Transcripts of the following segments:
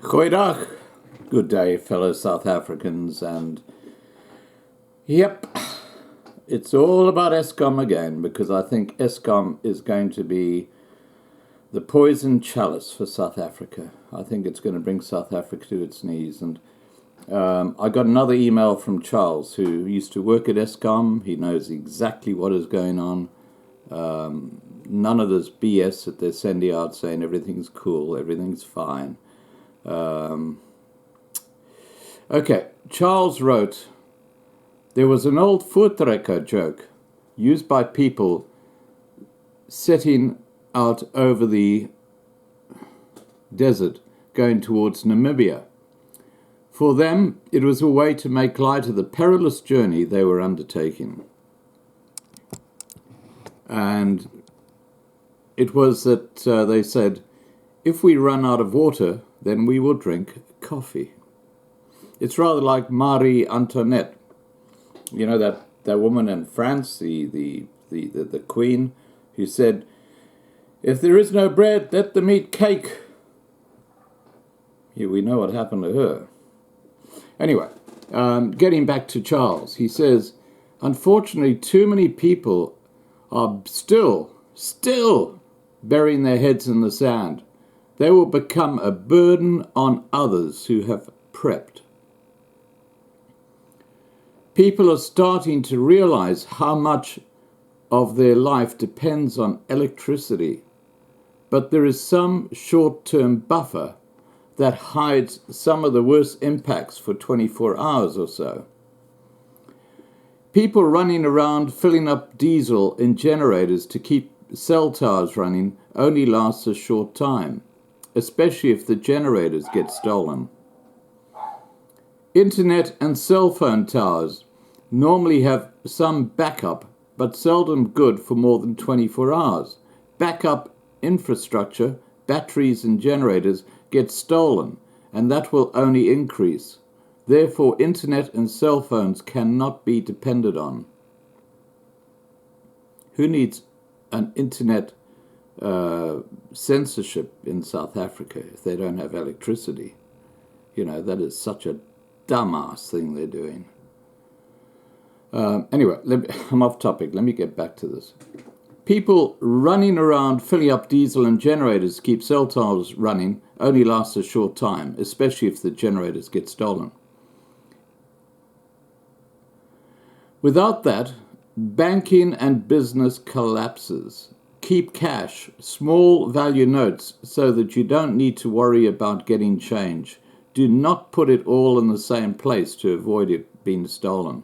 Goeiedag. Good day, fellow South Africans, and yep, it's all about eskom again, because I think eskom is going to be the poison chalice for South Africa. I think it's going to bring South Africa to its knees. And I got another email from Charles, who used to work at eskom. He knows exactly what is going on. None of this BS that they're sending out saying everything's cool, everything's fine. Okay, Charles wrote, there was an old voortrekker joke used by people setting out over the desert going towards Namibia. For them, it was a way to make light of the perilous journey they were undertaking. And it was that they said, if we run out of water, then we will drink coffee. It's rather like Marie Antoinette. You know, that woman in France, the queen, who said, if there is no bread, let them eat cake. Here we know what happened to her. Anyway, getting back to Charles, he says, unfortunately, too many people are still burying their heads in the sand. They will become a burden on others who have prepped. People are starting to realize how much of their life depends on electricity, but there is some short-term buffer that hides some of the worst impacts for 24 hours or so. People running around filling up diesel in generators to keep cell towers running only lasts a short time, especially if the generators get stolen. Internet and cell phone towers normally have some backup, but seldom good for more than 24 hours. Backup infrastructure, batteries and generators get stolen, and that will only increase. Therefore, internet and cell phones cannot be depended on. Who needs an internet censorship in South Africa if they don't have electricity? You know, that is such a dumbass thing they're doing. Anyway, I'm off topic. Let me get back to this. People running around filling up diesel and generators to keep cell towers running only lasts a short time, especially if the generators get stolen. Without that, banking and business collapses. Keep cash, small value notes, so that you don't need to worry about getting change. Do not put it all in the same place to avoid it being stolen.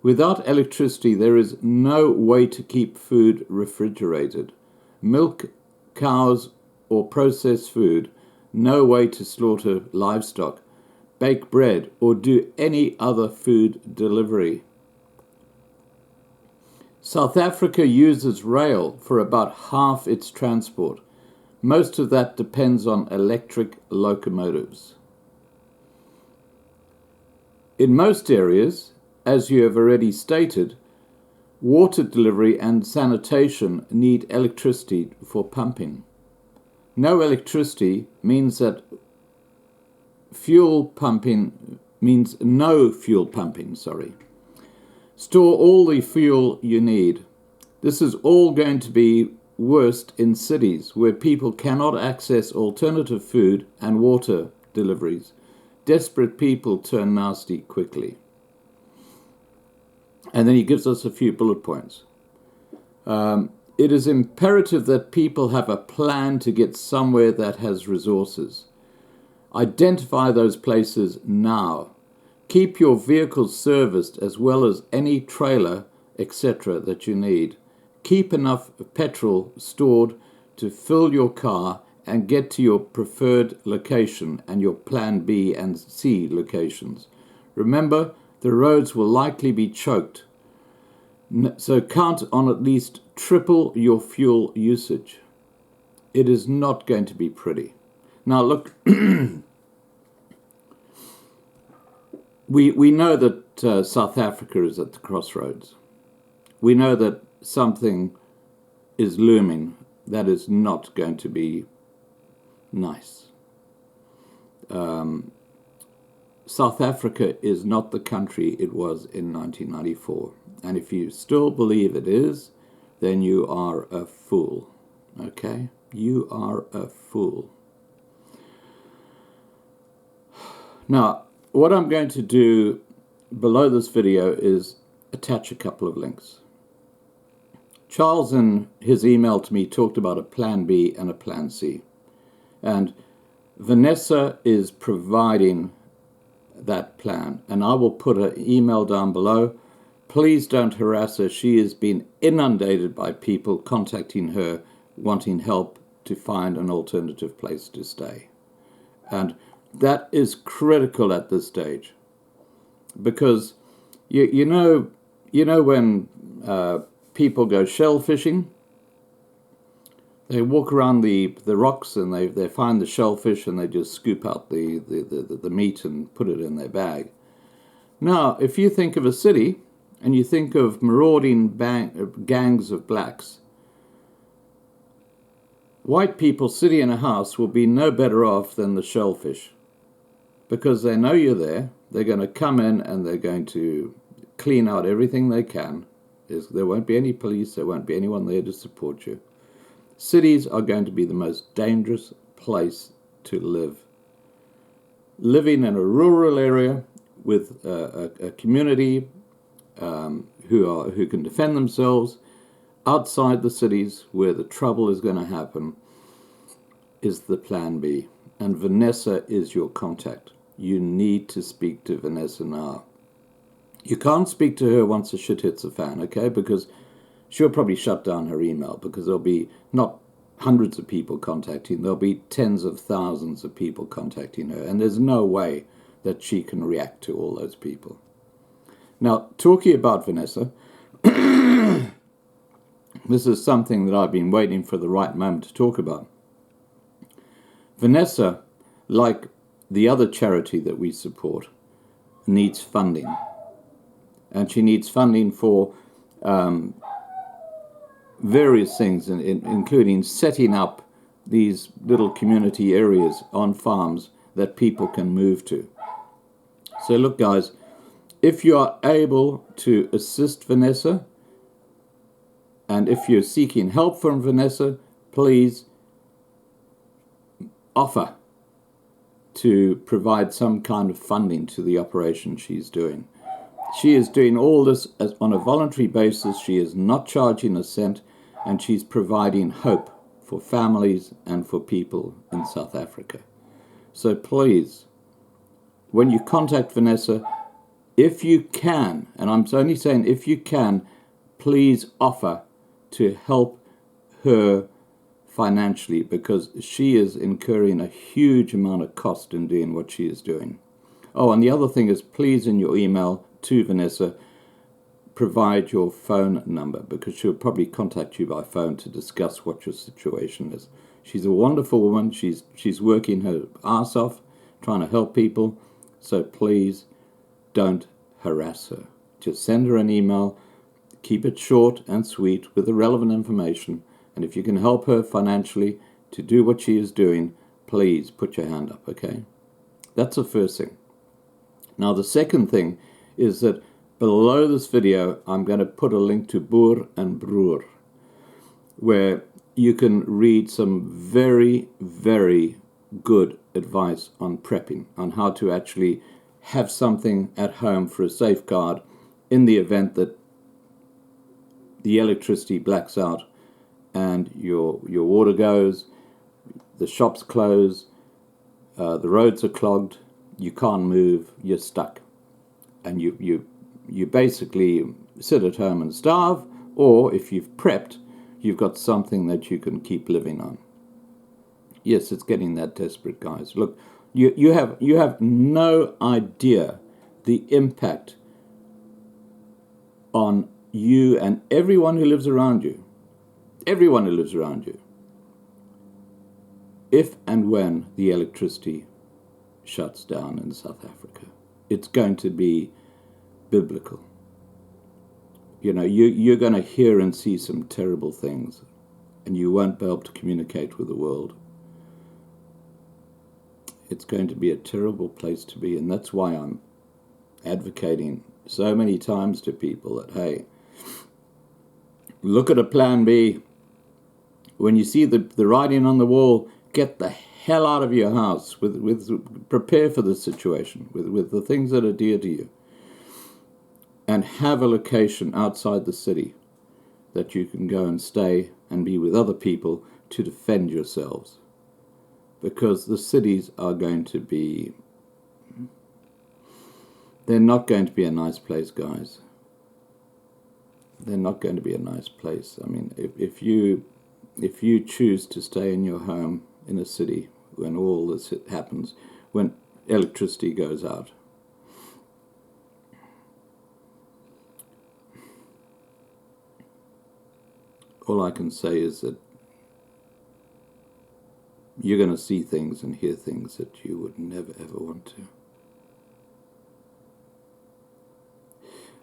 Without electricity, there is no way to keep food refrigerated. Milk, cows, or processed food, no way to slaughter livestock, bake bread, or do any other food delivery. South Africa uses rail for about half its transport. Most of that depends on electric locomotives. In most areas, as you have already stated, water delivery and sanitation need electricity for pumping. No electricity means that fuel pumping means no fuel pumping, Store all the fuel you need. This is all going to be worst in cities where people cannot access alternative food and water deliveries. Desperate people turn nasty quickly. And then he gives us a few bullet points. It is imperative that people have a plan to get somewhere that has resources. Identify those places now. Keep your vehicles serviced as well as any trailer, etc. that you need. Keep enough petrol stored to fill your car and get to your preferred location and your plan B and C locations. Remember, the roads will likely be choked, so count on at least triple your fuel usage. It is not going to be pretty. Now look, we know that South Africa is at the crossroads. We know that something is looming that is not going to be nice. South Africa is not the country it was in 1994. And if you still believe it is, then you are a fool. Okay? You are a fool. Now, what I'm going to do below this video is attach a couple of links. Charles, in his email to me, talked about a plan B and a plan C. And Vanessa is providing that plan. And I will put an email down below. Please don't harass her. She has been inundated by people contacting her, wanting help to find an alternative place to stay. And that is critical at this stage. Because you know when people go shell fishing, they walk around the rocks and they find the shellfish and they just scoop out the meat and put it in their bag. Now, if you think of a city and you think of marauding gangs of blacks, white people sitting in a house will be no better off than the shellfish, because they know you're there. They're going to come in and they're going to clean out everything they can. There won't be any police. There won't be anyone there to support you. Cities are going to be the most dangerous place to live. Living in a rural area with a community who can defend themselves outside the cities where the trouble is going to happen is the plan B. And Vanessa is your contact. You need to speak to Vanessa now. You can't speak to her once the shit hits the fan, okay? Because she'll probably shut down her email, because there'll be not hundreds of people contacting, there'll be tens of thousands of people contacting her, and there's no way that she can react to all those people. Now, talking about Vanessa, this is something that I've been waiting for the right moment to talk about. Vanessa, like the other charity that we support, needs funding. And she needs funding for various things, including setting up these little community areas on farms that people can move to. So look, guys, if you are able to assist Vanessa, and if you're seeking help from Vanessa, please offer to provide some kind of funding to the operation she's doing. She is doing all this on a voluntary basis. She is not charging a cent, and she's providing hope for families and for people in South Africa. So please, when you contact Vanessa, if you can, and I'm only saying if you can, please offer to help her financially, because she is incurring a huge amount of cost in doing what she is doing. Oh, and the other thing is, please, in your email to Vanessa, provide your phone number, because she'll probably contact you by phone to discuss what your situation is. She's a wonderful woman. She's working her ass off trying to help people. So please don't harass her. Just send her an email. Keep it short and sweet with the relevant information. And if you can help her financially to do what she is doing, please put your hand up, okay? That's the first thing. Now, the second thing is that below this video, I'm going to put a link to Boer and Broer, where you can read some very, very good advice on prepping, on how to actually have something at home for a safeguard in the event that the electricity blacks out and your water goes, the shops close, the roads are clogged, you can't move, you're stuck. And you basically sit at home and starve, or if you've prepped, you've got something that you can keep living on. Yes, it's getting that desperate, guys. Look, you have no idea the impact on you and everyone who lives around you. Everyone who lives around you. If and when the electricity shuts down in South Africa, it's going to be biblical. You know, you're going to hear and see some terrible things, and you won't be able to communicate with the world. it's going to be a terrible place to be. And that's why I'm advocating so many times to people that, hey, look at a plan B. When you see the writing on the wall, get the hell out of your house. Prepare for the situation with the things that are dear to you. And have a location outside the city that you can go and stay and be with other people to defend yourselves. Because the cities are going to be... They're not going to be a nice place, guys. They're not going to be a nice place. I mean, if you choose to stay in your home in a city when all this happens, when electricity goes out, all I can say is that you're going to see things and hear things that you would never ever want to.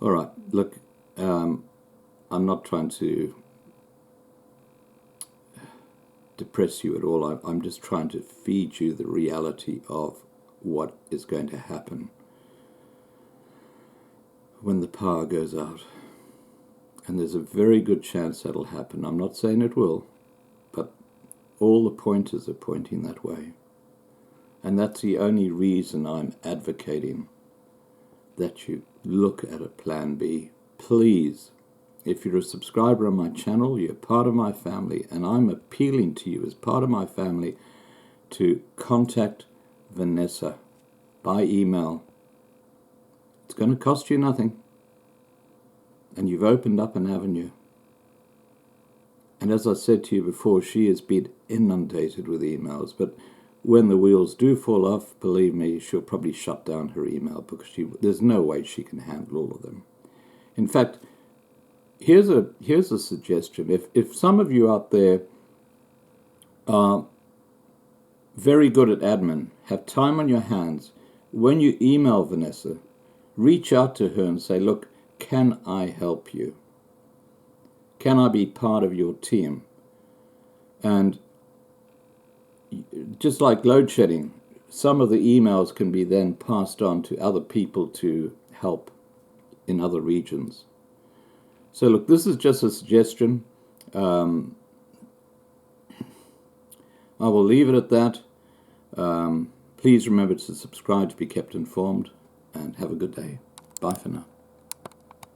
All right, look, I'm not trying to depress you at all. I'm just trying to feed you the reality of what is going to happen when the power goes out. And there's a very good chance that'll happen. I'm not saying it will, but all the pointers are pointing that way. And that's the only reason I'm advocating that you look at a plan B. Please, if you're a subscriber on my channel, you're part of my family, and I'm appealing to you as part of my family to contact Vanessa by email. It's going to cost you nothing, and you've opened up an avenue. And as I said to you before, she has been inundated with emails, but when the wheels do fall off, believe me, she'll probably shut down her email because there's no way she can handle all of them. In fact, here's a suggestion. If some of you out there are very good at admin, have time on your hands, when you email Vanessa, reach out to her and say, look, can I help you? Can I be part of your team? And just like load shedding, some of the emails can be then passed on to other people to help in other regions. So look, this is just a suggestion. I will leave it at that. Please remember to subscribe to be kept informed, and have a good day. Bye for now.